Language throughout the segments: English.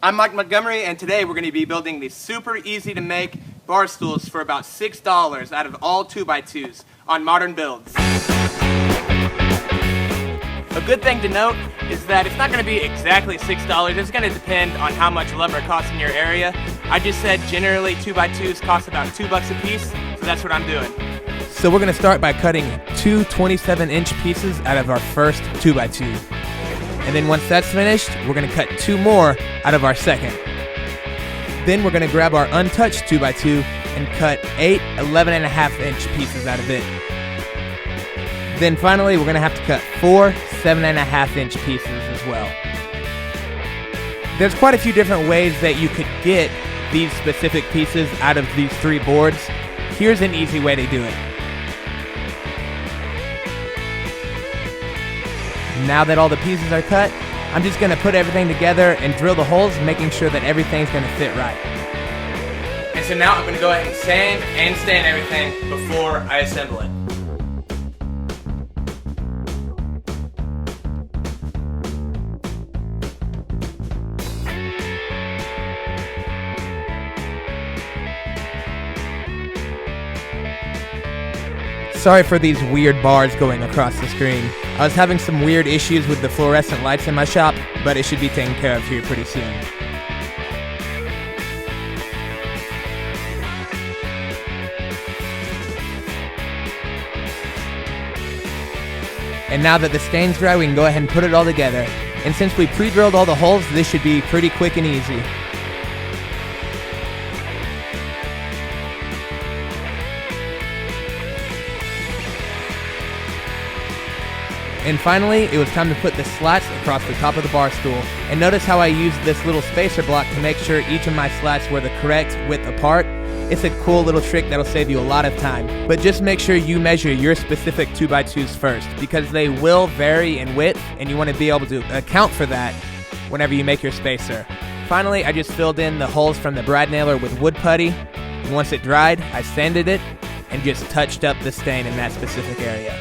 I'm Mike Montgomery, and today we're going to be building these super easy to make bar stools for about $6 out of all 2x2's on Modern Builds. A good thing to note is that it's not going to be exactly $6. It's going to depend on how much lumber costs in your area. I just said generally 2x2's cost about $2 a piece, so that's what I'm doing. So we're going to start by cutting two 27-inch pieces out of our first 2x2. And then once that's finished, we're going to cut two more out of our second. Then we're going to grab our untouched 2x2 and cut 8 11.5-inch pieces out of it. Then finally, we're going to have to cut 4 7.5-inch pieces as well. There's quite a few different ways that you could get these specific pieces out of these three boards. Here's an easy way to do it. Now that all the pieces are cut, I'm just going to put everything together and drill the holes, making sure that everything's going to fit right. And so now I'm going to go ahead and sand and stain everything before I assemble it. Sorry for these weird bars going across the screen. I was having some weird issues with the fluorescent lights in my shop, but it should be taken care of here pretty soon. And now that the stain's dry, we can go ahead and put it all together. And since we pre-drilled all the holes, this should be pretty quick and easy. And finally, it was time to put the slats across the top of the bar stool. And notice how I used this little spacer block to make sure each of my slats were the correct width apart. It's a cool little trick that'll save you a lot of time. But just make sure you measure your specific 2x2's first, because they will vary in width, and you want to be able to account for that whenever you make your spacer. Finally, I just filled in the holes from the brad nailer with wood putty. And once it dried, I sanded it and just touched up the stain in that specific area.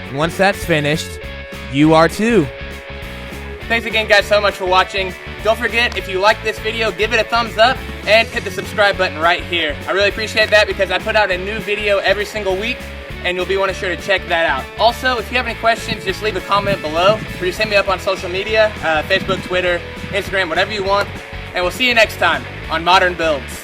And once that's finished, you are too. Thanks again, guys, so much for watching. Don't forget, if you like this video, give it a thumbs up and hit the subscribe button right here. I really appreciate that because I put out a new video every single week, and you'll be sure to check that out. Also, if you have any questions, just leave a comment below, or just hit me up on social media, Facebook, Twitter, Instagram, whatever you want. And we'll see you next time on Modern Builds.